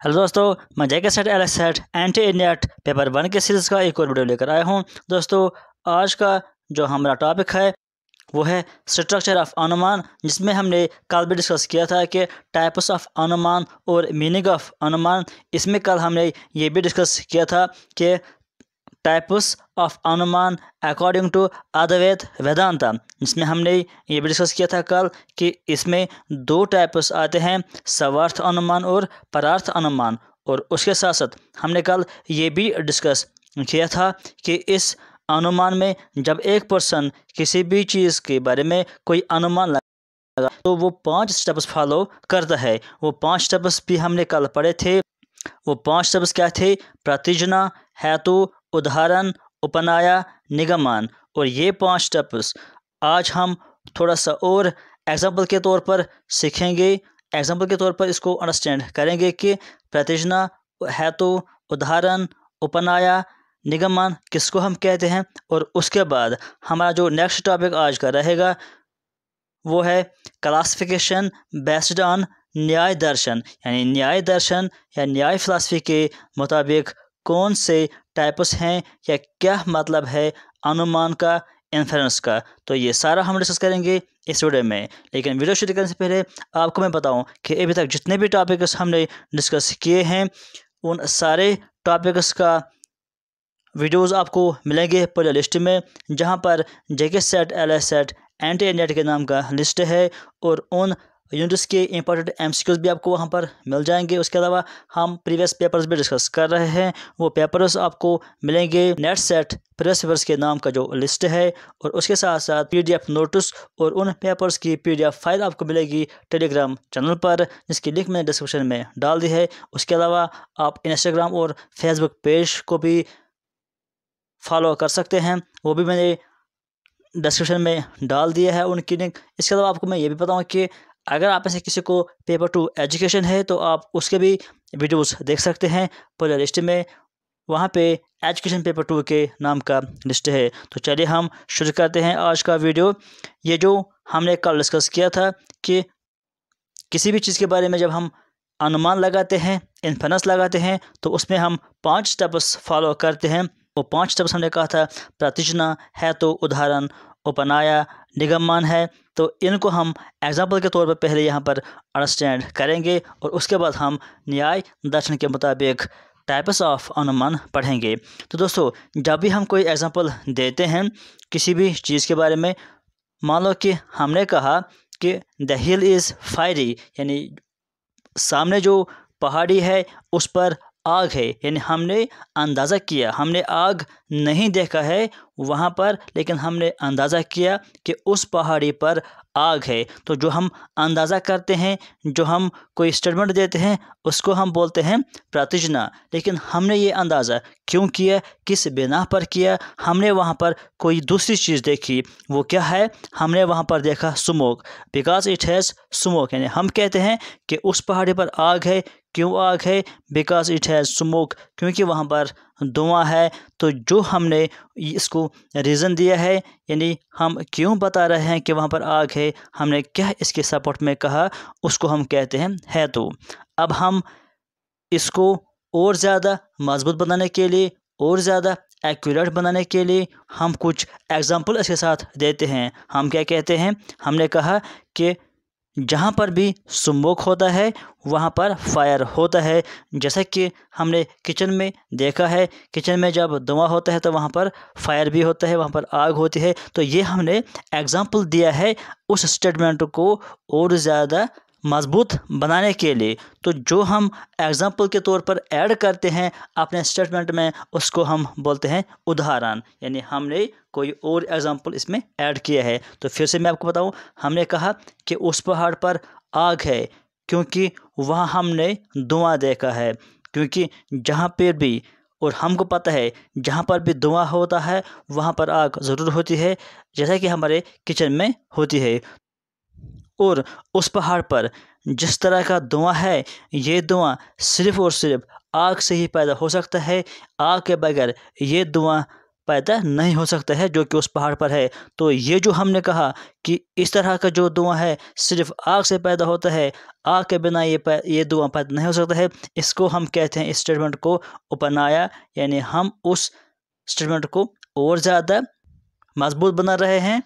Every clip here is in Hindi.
हेलो दोस्तों, मैं J K SET L SET एंटी इंडियट पेपर 1 के सीरीज़ का एक और वीडियो लेकर आया हूं। दोस्तों, आज का जो हमारा टॉपिक है वो है स्ट्रक्चर ऑफ अनुमान, जिसमें हमने कल भी डिस्कस किया था कि टाइप्स ऑफ अनुमान और मीनिंग ऑफ अनुमान। इसमें कल हमने ये भी डिस्कस किया था कि टाइप्स ऑफ अनुमान अकॉर्डिंग टू अद्वैत वेदांता, जिसमें हमने ये भी डिस्कस किया था कल कि इसमें दो टाइप्स आते हैं, सर्वार्थ अनुमान और परार्थ अनुमान। और उसके साथ साथ हमने कल ये भी डिस्कस किया था कि इस अनुमान में जब एक पर्सन किसी भी चीज़ के बारे में कोई अनुमान लगा तो वो 5 स्टेप्स फॉलो करता है। वो 5 स्टेप्स भी हमने कल पढ़े थे। वो 5 स्टेप्स क्या थे? प्रतिजना, हेतु, उदाहरण, उपनाया, निगमान। और ये 5 स्टेप्स आज हम थोड़ा सा और एग्जाम्पल के तौर पर सीखेंगे। एग्जाम्पल के तौर पर इसको अंडरस्टैंड करेंगे कि प्रतिजना, हेतु, उदाहरण, उपनाया, निगमान किसको हम कहते हैं। और उसके बाद हमारा जो नेक्स्ट टॉपिक आज का रहेगा वो है क्लासिफिकेशन बेस्ड ऑन न्याय दर्शन, यानी न्याय दर्शन या न्याय फिलॉसफी के मुताबिक कौन से टाइप्स हैं या क्या मतलब है अनुमान का, इन्फेरेंस का। तो ये सारा हम डिस्कस करेंगे इस वीडियो में। लेकिन वीडियो शुरू करने से पहले आपको मैं बताऊं कि अभी तक जितने भी टॉपिक्स हमने डिस्कस किए हैं उन सारे टॉपिक्स का वीडियोस आपको मिलेंगे प्ले लिस्ट में, जहां पर जेके सेट, एल सेट, एंटी इंडियट के नाम का लिस्ट है। और उन यूनिट्स के इंपॉर्टेंट एमसीक्यूज भी आपको वहां पर मिल जाएंगे। उसके अलावा हम प्रीवियस पेपर्स भी डिस्कस कर रहे हैं, वो पेपर्स आपको मिलेंगे नेट सेट प्रीवियस पेपर्स के नाम का जो लिस्ट है। और उसके साथ साथ पीडीएफ नोट्स और उन पेपर्स की पीडीएफ फाइल आपको मिलेगी टेलीग्राम चैनल पर, जिसकी लिंक मैंने डिस्क्रिप्शन में डाल दी है। उसके अलावा आप इंस्टाग्राम और फेसबुक पेज को भी फॉलो कर सकते हैं, वो भी मैंने डिस्क्रिप्शन में डाल दिया है उनकी लिंक। इसके अलावा आपको मैं ये भी बताऊँ कि अगर आप में से किसी को पेपर 2 एजुकेशन है तो आप उसके भी वीडियोस देख सकते हैं प्ले लिस्ट में। वहाँ पे एजुकेशन पेपर 2 के नाम का लिस्ट है। तो चलिए हम शुरू करते हैं आज का वीडियो। ये जो हमने कल डिस्कस किया था कि किसी भी चीज़ के बारे में जब हम अनुमान लगाते हैं, इन्फेरेंस लगाते हैं, तो उसमें हम 5 स्टेप्स फॉलो करते हैं। वो 5 स्टेप्स हमने कहा था प्रतिजना, हेतु, उदाहरण, उपनाया, निगमान है। तो इनको हम एग्जाम्पल के तौर पर पहले यहाँ पर अंडरस्टैंड करेंगे और उसके बाद हम न्याय दर्शन के मुताबिक टाइप्स ऑफ अनुमान पढ़ेंगे। तो दोस्तों, जब भी हम कोई एग्जाम्पल देते हैं किसी भी चीज़ के बारे में, मान लो कि हमने कहा कि द हिल इज़ फायरी, यानी सामने जो पहाड़ी है उस पर आग है, यानी हमने अंदाज़ा किया, हमने आग नहीं देखा है वहाँ पर, लेकिन हमने अंदाज़ा किया कि उस पहाड़ी पर आग है। तो जो हम अंदाज़ा करते हैं, जो हम कोई स्टेटमेंट देते हैं, उसको हम बोलते हैं प्रतिजना। लेकिन हमने ये अंदाज़ा क्यों किया, किस बिना पर किया? हमने वहाँ पर कोई दूसरी चीज़ देखी। वो क्या है? हमने वहाँ पर देखा smoke, because it has smoke, यानी हम कहते हैं कि उस पहाड़ी पर आग है। क्यों आग है? बिकॉज इट हैज़ स्मोक, क्योंकि वहाँ पर धुआं है। तो जो हमने इसको रीज़न दिया है, यानी हम क्यों बता रहे हैं कि वहाँ पर आग है, हमने क्या इसके सपोर्ट में कहा, उसको हम कहते हैं हेतु। अब हम इसको और ज़्यादा मजबूत बनाने के लिए, और ज़्यादा एक्यूरेट बनाने के लिए हम कुछ एग्जाम्पल इसके साथ देते हैं। हम क्या कहते हैं? हमने कहा कि जहाँ पर भी स्मोक होता है वहाँ पर फायर होता है। जैसा कि हमने किचन में देखा है, किचन में जब धुआं होता है तो वहाँ पर फायर भी होता है, वहाँ पर आग होती है। तो ये हमने एग्जाम्पल दिया है उस स्टेटमेंट को और ज़्यादा मजबूत बनाने के लिए। तो जो हम एग्जाम्पल के तौर पर ऐड करते हैं अपने स्टेटमेंट में, उसको हम बोलते हैं उदाहरण, यानी हमने कोई और एग्जाम्पल इसमें ऐड किया है। तो फिर से मैं आपको बताऊं, हमने कहा कि उस पहाड़ पर आग है क्योंकि वहाँ हमने धुआं देखा है। क्योंकि जहाँ पर भी, और हमको पता है जहाँ पर भी धुआं होता है वहाँ पर आग ज़रूर होती है, जैसा कि हमारे किचन में होती है। और उस पहाड़ पर जिस तरह का धुआं है, ये धुआं सिर्फ़ और सिर्फ आग से ही पैदा हो सकता है। आग के बगैर ये धुआं पैदा नहीं हो सकता है जो कि उस पहाड़ पर है। तो ये जो हमने कहा कि इस तरह का जो धुआं है सिर्फ आग से पैदा होता है, आग के बिना ये धुआं पैदा नहीं हो सकता है, इसको हम कहते हैं, इस स्टेटमेंट को उपनाया, यानी हम उस स्टेटमेंट को और ज़्यादा मजबूत बना रहे हैं।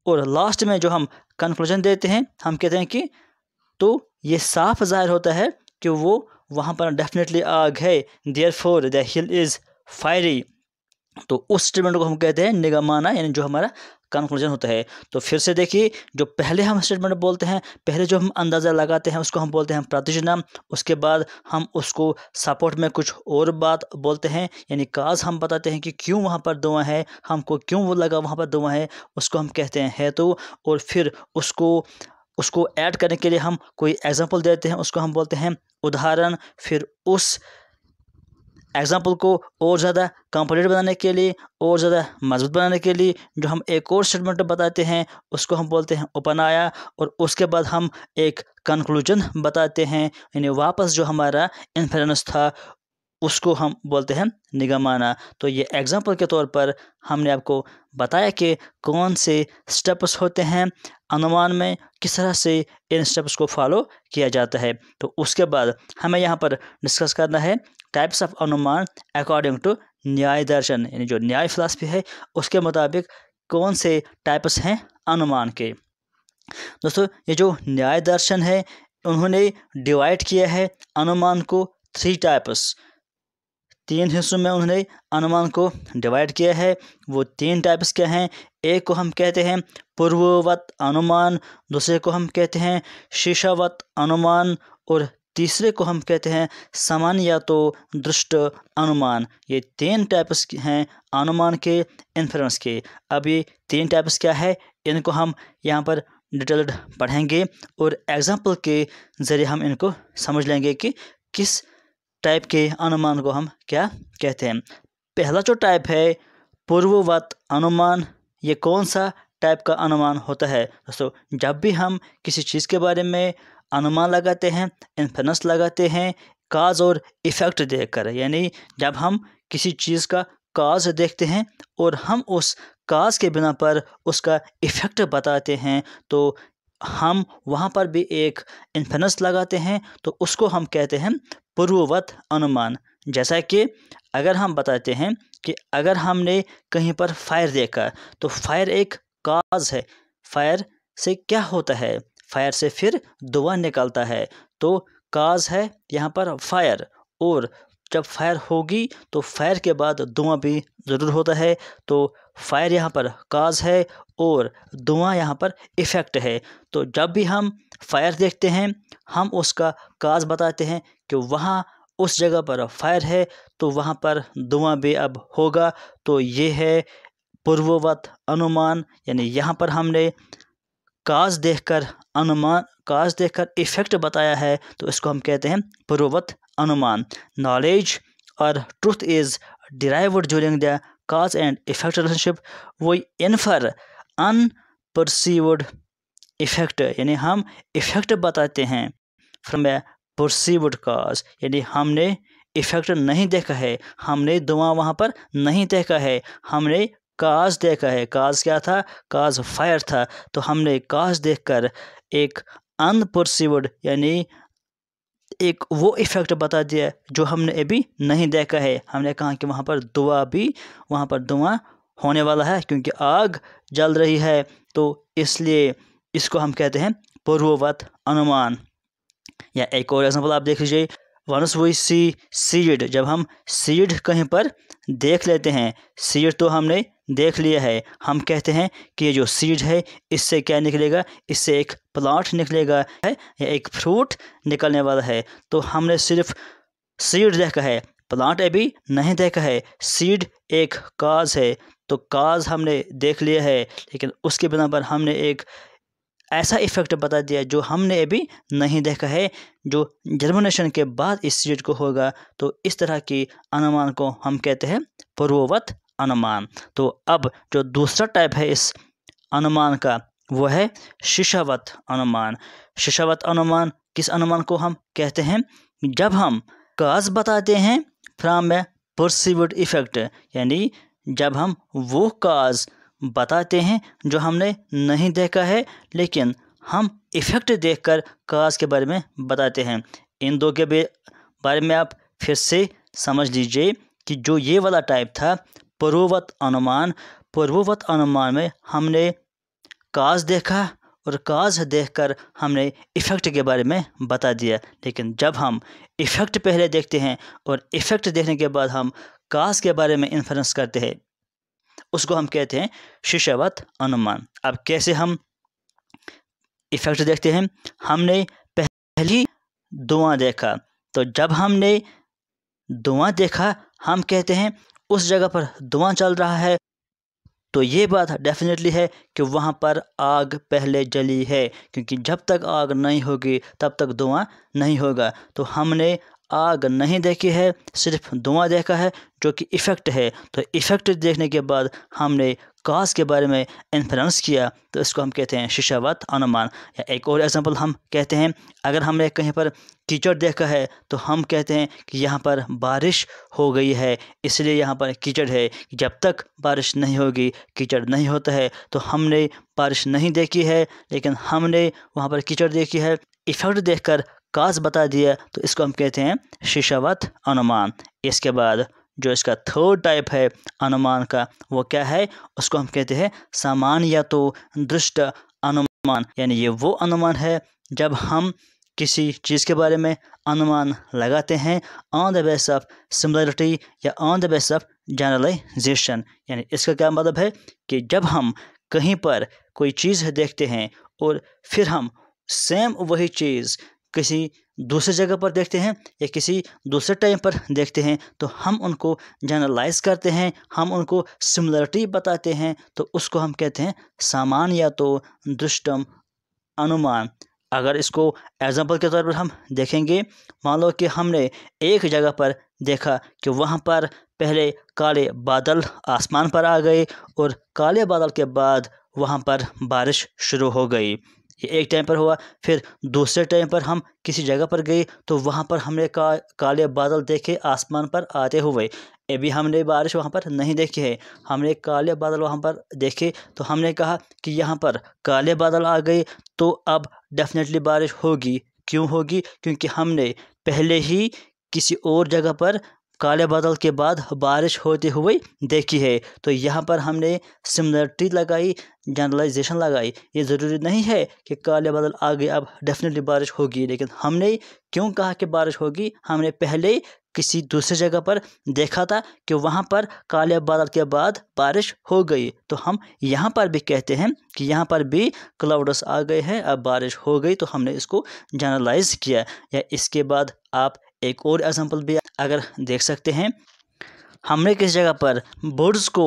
और लास्ट में जो हम कंक्लूजन देते हैं, हम कहते हैं कि तो ये साफ ज़ाहिर होता है कि वो वहाँ पर डेफिनेटली आग है, therefore the hill is fiery. तो उस स्टेटमेंट को हम कहते हैं निगमाना, यानी जो हमारा कंक्लूजन होता है। तो फिर से देखिए, जो पहले हम स्टेटमेंट बोलते हैं, पहले जो हम अंदाज़ा लगाते हैं उसको हम बोलते हैं प्रतिजनम। उसके बाद हम उसको सपोर्ट में कुछ और बात बोलते हैं, यानी काज हम बताते हैं कि क्यों वहाँ पर धुआं है, हमको क्यों वो लगा वहाँ पर धुआं है, उसको हम कहते हैं हेतु। और फिर उसको ऐड करने के लिए हम कोई एग्जाम्पल देते हैं, उसको हम बोलते हैं उदाहरण। फिर उस एग्जाम्पल को और ज़्यादा कंप्लीट बनाने के लिए, और ज़्यादा मजबूत बनाने के लिए जो हम एक और स्टेटमेंट बताते हैं उसको हम बोलते हैं उपनाया। और उसके बाद हम एक कंक्लूजन बताते हैं, यानी वापस जो हमारा इन्फेरेंस था उसको हम बोलते हैं निगमाना। तो ये एग्जाम्पल के तौर पर हमने आपको बताया कि कौन से स्टेप्स होते हैं अनुमान में, किस तरह से इन स्टेप्स को फॉलो किया जाता है। तो उसके बाद हमें यहाँ पर डिस्कस करना है टाइप्स ऑफ अनुमान अकॉर्डिंग टू न्याय दर्शन, यानी जो न्याय फिलॉसफी है उसके मुताबिक कौन से टाइप्स हैं अनुमान के। दोस्तों, ये जो न्याय दर्शन है उन्होंने डिवाइड किया है अनुमान को 3 टाइप्स, 3 हिस्सों में उन्होंने अनुमान को डिवाइड किया है। वो 3 टाइप्स क्या हैं? एक को हम कहते हैं पूर्ववत अनुमान, दूसरे को हम कहते हैं शीर्षवत अनुमान, और तीसरे को हम कहते हैं समान या तो दृष्ट अनुमान। ये 3 टाइप्स हैं अनुमान के, इन्फेरेंस के। अब ये 3 टाइप्स क्या है इनको हम यहाँ पर डिटेल्ड पढ़ेंगे और एग्जाम्पल के ज़रिए हम इनको समझ लेंगे कि किस टाइप के अनुमान को हम क्या कहते हैं। पहला जो टाइप है पूर्ववत अनुमान, ये कौन सा टाइप का अनुमान होता है? दोस्तों, जब भी हम किसी चीज़ के बारे में अनुमान लगाते हैं, इन्फेरेंस लगाते हैं काज और इफ़ेक्ट देखकर, यानी जब हम किसी चीज़ का काज देखते हैं और हम उस काज के बिना पर उसका इफ़ेक्ट बताते हैं, तो हम वहाँ पर भी एक इन्फेरेंस लगाते हैं, तो उसको हम कहते हैं पूर्ववत अनुमान। जैसा कि अगर हम बताते हैं कि अगर हमने कहीं पर फायर देखा, तो फायर एक काज है। फायर से क्या होता है? फायर से फिर धुआं निकलता है, तो काज है यहाँ पर फायर। और जब फायर होगी तो फायर के बाद धुआं भी ज़रूर होता है, तो फायर यहाँ पर काज है और धुआं यहाँ पर इफ़ेक्ट है। तो जब भी हम फायर देखते हैं हम उसका काज बताते हैं कि वहाँ उस जगह पर फायर है, तो वहाँ पर धुआं भी अब होगा। तो ये है पूर्ववत अनुमान, यानी यहाँ पर हमने काज देखकर इफ़ेक्ट बताया है, तो इसको हम कहते हैं पूर्ववत अनुमान। नॉलेज और truth is derived during the cause and effect relationship, वो इन्फर अनपरसीव्ड इफेक्ट, यानी हम इफेक्ट बताते हैं फ्रॉम ए परसीव्ड काज, यानी हमने इफेक्ट नहीं देखा है, हमने धुआं वहाँ पर नहीं देखा है, हमने काज देखा है। काज क्या था? काज फायर था। तो हमने काज देखकर एक अनपरसीव्ड, यानी एक वो इफ़ेक्ट बता दिया जो हमने अभी नहीं देखा है। हमने कहा कि वहाँ पर धुआं होने वाला है क्योंकि आग जल रही है, तो इसलिए इसको हम कहते हैं पूर्ववत अनुमान। या एक और एग्जांपल आप देख लीजिए, वंस वी सी सीड, जब हम सीड कहीं पर देख लेते हैं, सीड तो हमने देख लिया है, हम कहते हैं कि ये जो सीड है इससे क्या निकलेगा? इससे एक प्लांट निकलेगा है या एक फ्रूट निकलने वाला है। तो हमने सिर्फ सीड देखा है, प्लांट अभी नहीं देखा है। सीड एक काज है, तो काज हमने देख लिया है, लेकिन उसके बिना पर हमने एक ऐसा इफ़ेक्ट बता दिया जो हमने अभी नहीं देखा है, जो जर्मिनेशन के बाद इस सीड को होगा। तो इस तरह की अनुमान को हम कहते हैं पूर्ववत अनुमान। तो अब जो दूसरा टाइप है इस अनुमान का वो है शीर्षवत अनुमान। शीर्षवत अनुमान किस अनुमान को हम कहते हैं? जब हम काज बताते हैं फ्रॉम ए परसीव्ड इफेक्ट, यानी जब हम वो काज बताते हैं जो हमने नहीं देखा है, लेकिन हम इफ़ेक्ट देखकर काज के बारे में बताते हैं। इन दो के बारे में आप फिर से समझ लीजिए कि जो ये वाला टाइप था पूर्ववत अनुमान, पूर्ववत अनुमान में हमने काज देखा और काज देखकर हमने इफ़ेक्ट के बारे में बता दिया। लेकिन जब हम इफ़ेक्ट पहले देखते हैं और इफ़ेक्ट देखने के बाद हम काज के बारे में इन्फरेंस करते हैं, उसको हम कहते हैं शिष्यवत अनुमान। अब कैसे हम इफ़ेक्ट देखते हैं? हमने पहली धुआं देखा, तो जब हमने धुआं देखा हम कहते हैं उस जगह पर धुआं चल रहा है, तो ये बात डेफिनेटली है कि वहाँ पर आग पहले जली है, क्योंकि जब तक आग नहीं होगी तब तक धुआं नहीं होगा। तो हमने आग नहीं देखी है, सिर्फ धुआं देखा है जो कि इफ़ेक्ट है। तो इफ़ेक्ट देखने के बाद हमने काज के बारे में इन्फरेंस किया, तो इसको हम कहते हैं शिष्यवत अनुमान। या एक और एग्जांपल हम कहते हैं, अगर हमने कहीं पर कीचड़ देखा है तो हम कहते हैं कि यहाँ पर बारिश हो गई है, इसलिए यहाँ पर कीचड़ है। जब तक बारिश नहीं होगी कीचड़ नहीं होता है। तो हमने बारिश नहीं देखी है लेकिन हमने वहाँ पर कीचड़ देखी है, इफ़ेक्ट देखकर काज बता दिया, तो इसको हम कहते हैं शिष्यवत अनुमान। इसके बाद जो इसका थर्ड टाइप है अनुमान का, वो क्या है? उसको हम कहते हैं सामान्य या तो दृष्ट अनुमान। यानी ये वो अनुमान है जब हम किसी चीज़ के बारे में अनुमान लगाते हैं on the base of similarity या on the base of generalization. यानी इसका क्या मतलब है कि जब हम कहीं पर कोई चीज़ देखते हैं और फिर हम सेम वही चीज़ किसी दूसरे जगह पर देखते हैं या किसी दूसरे टाइम पर देखते हैं, तो हम उनको जनरलाइज करते हैं, हम उनको सिमिलरिटी बताते हैं, तो उसको हम कहते हैं सामान्य या तो दृष्टम अनुमान। अगर इसको एग्जाम्पल के तौर पर हम देखेंगे, मान लो कि हमने एक जगह पर देखा कि वहाँ पर पहले काले बादल आसमान पर आ गए और काले बादल के बाद वहाँ पर बारिश शुरू हो गई। ये एक टाइम पर हुआ। फिर दूसरे टाइम पर हम किसी जगह पर गए तो वहाँ पर हमने काले बादल देखे आसमान पर आते हुए। अभी हमने बारिश वहाँ पर नहीं देखी है, हमने काले बादल वहाँ पर देखे, तो हमने कहा कि यहाँ पर काले बादल आ गए तो अब डेफिनेटली बारिश होगी। क्यों होगी? क्योंकि हमने पहले ही किसी और जगह पर काले बादल के बाद बारिश होते हुए देखी है। तो यहाँ पर हमने सिमिलरिटी लगाई, जनरलाइजेशन लगाई। ये ज़रूरी नहीं है कि काले बादल आ गए अब डेफिनेटली बारिश होगी, लेकिन हमने क्यों कहा कि बारिश होगी? हमने पहले किसी दूसरी जगह पर देखा था कि वहाँ पर काले बादल के बाद बारिश हो गई, तो हम यहाँ पर भी कहते हैं कि यहाँ पर भी क्लाउड्स आ गए हैं, अब बारिश हो गई, तो हमने इसको जनरलाइज किया। या इसके बाद आप एक और एग्जांपल भी अगर देख सकते हैं, हमने किस जगह पर बर्ड्स को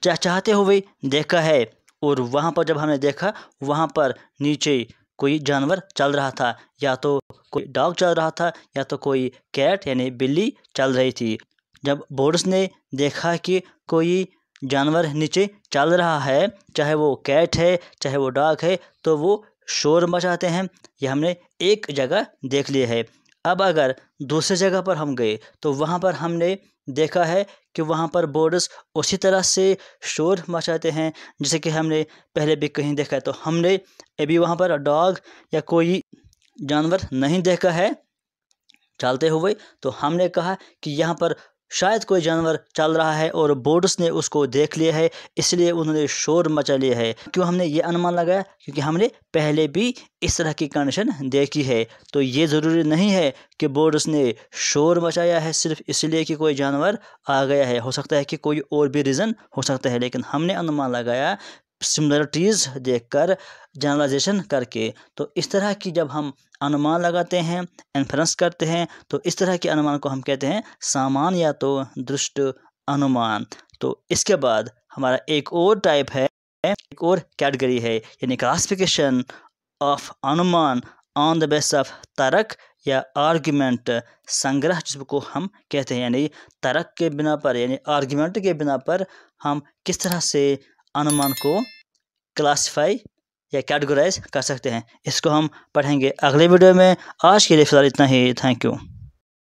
चहचहाते हुए देखा है और वहाँ पर जब हमने देखा वहाँ पर नीचे कोई जानवर चल रहा था, या तो कोई डॉग चल रहा था या तो कोई कैट यानी बिल्ली चल रही थी। जब बर्ड्स ने देखा कि कोई जानवर नीचे चल रहा है, चाहे वो कैट है चाहे वो डॉग है, तो वो शोर मचाते हैं। ये हमने एक जगह देख लिया है। अब अगर दूसरे जगह पर हम गए तो वहाँ पर हमने देखा है कि वहाँ पर बर्ड्स उसी तरह से शोर मचाते हैं जैसे कि हमने पहले भी कहीं देखा है। तो हमने अभी वहाँ पर डॉग या कोई जानवर नहीं देखा है चलते हुए, तो हमने कहा कि यहाँ पर शायद कोई जानवर चल रहा है और बर्ड्स ने उसको देख लिया है, इसलिए उन्होंने शोर मचा लिया है। क्यों हमने ये अनुमान लगाया? क्योंकि हमने पहले भी इस तरह की कंडीशन देखी है। तो ये ज़रूरी नहीं है कि बर्ड्स ने शोर मचाया है सिर्फ इसलिए कि कोई जानवर आ गया है, हो सकता है कि कोई और भी रीज़न हो सकता है, लेकिन हमने अनुमान लगाया सिमिलरिटीज़ देखकर, जनरलाइजेशन करके। तो इस तरह की जब हम अनुमान लगाते हैं, इन्फरेंस करते हैं, तो इस तरह के अनुमान को हम कहते हैं सामान्य या तो दृष्ट अनुमान। तो इसके बाद हमारा एक और टाइप है, एक और कैटेगरी है, यानी क्लासिफिकेशन ऑफ अनुमान ऑन द बेस ऑफ तर्क या आर्ग्यूमेंट, संग्रह जिसको हम कहते हैं। यानी तर्क के बिना पर यानी आर्ग्यूमेंट के बिना पर हम किस तरह से अनुमान को क्लासिफाई या कैटेगराइज कर सकते हैं, इसको हम पढ़ेंगे अगले वीडियो में। आज के लिए फ़िलहाल इतना ही। Thank you.